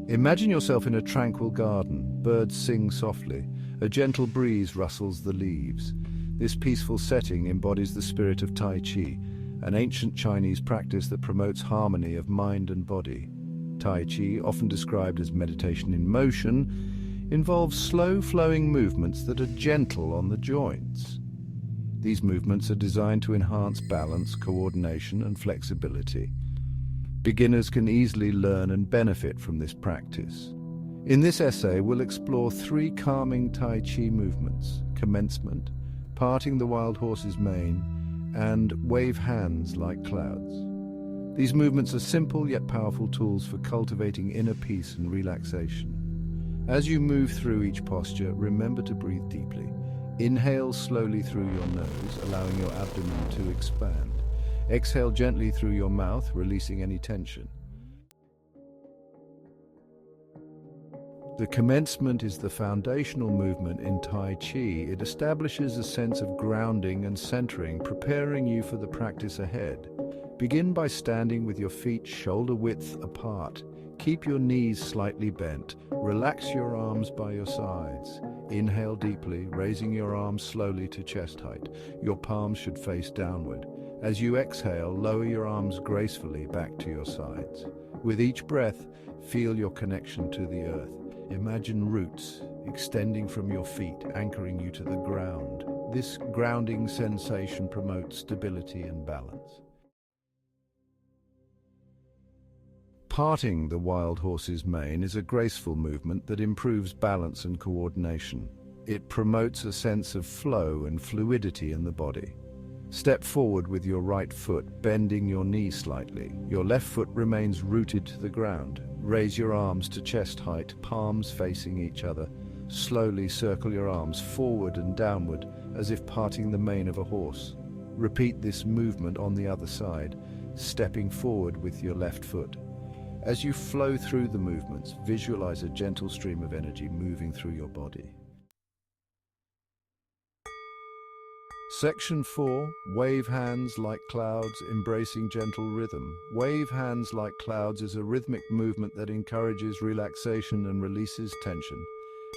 Imagine yourself in a tranquil garden. Birds sing softly. A gentle breeze rustles the leaves. This peaceful setting embodies the spirit of Tai Chi, an ancient Chinese practice that promotes harmony of mind and body. Tai Chi, often described as meditation in motion, involves slow flowing movements that are gentle on the joints. These movements are designed to enhance balance, coordination, and flexibility. Beginners can easily learn and benefit from this practice. In this essay, we'll explore 3 calming Tai Chi movements: commencement, parting the wild horse's mane, and wave hands like clouds. These movements are simple yet powerful tools for cultivating inner peace and relaxation. As you move through each posture, remember to breathe deeply. Inhale slowly through your nose, allowing your abdomen to expand. Exhale gently through your mouth, releasing any tension. The commencement is the foundational movement in Tai Chi. It establishes a sense of grounding and centering, preparing you for the practice ahead. Begin by standing with your feet shoulder width apart. Keep your knees slightly bent. Relax your arms by your sides. Inhale deeply, raising your arms slowly to chest height. Your palms should face downward. As you exhale, lower your arms gracefully back to your sides. With each breath, feel your connection to the earth. Imagine roots extending from your feet, anchoring you to the ground. This grounding sensation promotes stability and balance. Parting the wild horse's mane is a graceful movement that improves balance and coordination. It promotes a sense of flow and fluidity in the body. Step forward with your right foot, bending your knee slightly. Your left foot remains rooted to the ground. Raise your arms to chest height, palms facing each other. Slowly circle your arms forward and downward, as if parting the mane of a horse. Repeat this movement on the other side, stepping forward with your left foot. As you flow through the movements, visualize a gentle stream of energy moving through your body. Section 4. Wave hands like clouds, embracing gentle rhythm. Wave hands like clouds is a rhythmic movement that encourages relaxation and releases tension.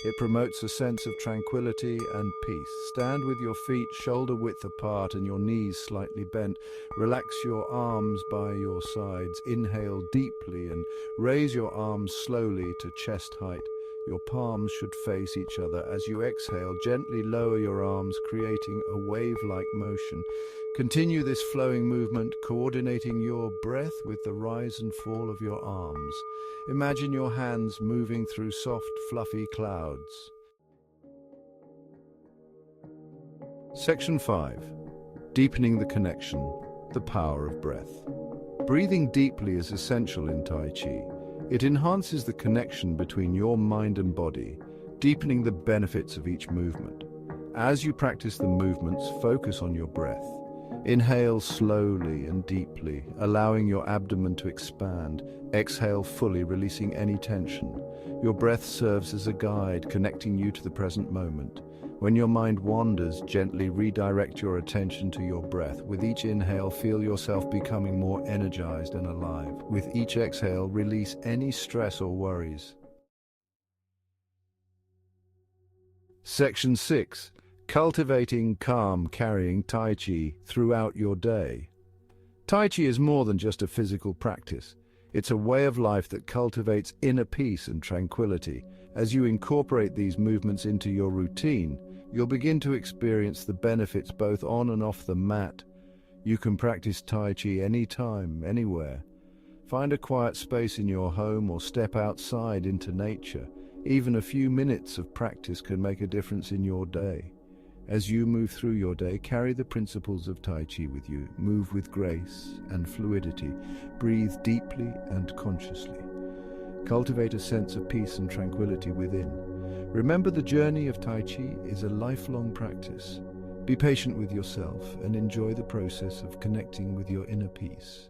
It promotes a sense of tranquility and peace. Stand with your feet shoulder width apart and your knees slightly bent. Relax your arms by your sides. Inhale deeply and raise your arms slowly to chest height. Your palms should face each other. As you exhale, gently lower your arms, creating a wave-like motion. Continue this flowing movement, coordinating your breath with the rise and fall of your arms. Imagine your hands moving through soft, fluffy clouds. Section 5. Deepening the connection, the power of breath. Breathing deeply is essential in Tai Chi. It enhances the connection between your mind and body, deepening the benefits of each movement. As you practice the movements, focus on your breath. Inhale slowly and deeply, allowing your abdomen to expand. Exhale fully, releasing any tension. Your breath serves as a guide, connecting you to the present moment. When your mind wanders, gently redirect your attention to your breath. With each inhale, feel yourself becoming more energized and alive. With each exhale, release any stress or worries. Section 6. Cultivating calm, carrying Tai Chi throughout your day. Tai Chi is more than just a physical practice. It's a way of life that cultivates inner peace and tranquility. As you incorporate these movements into your routine, you'll begin to experience the benefits both on and off the mat. You can practice Tai Chi anytime, anywhere. Find a quiet space in your home or step outside into nature. Even a few minutes of practice can make a difference in your day. As you move through your day, carry the principles of Tai Chi with you. Move with grace and fluidity. Breathe deeply and consciously. Cultivate a sense of peace and tranquility within. Remember, the journey of Tai Chi is a lifelong practice. Be patient with yourself and enjoy the process of connecting with your inner peace.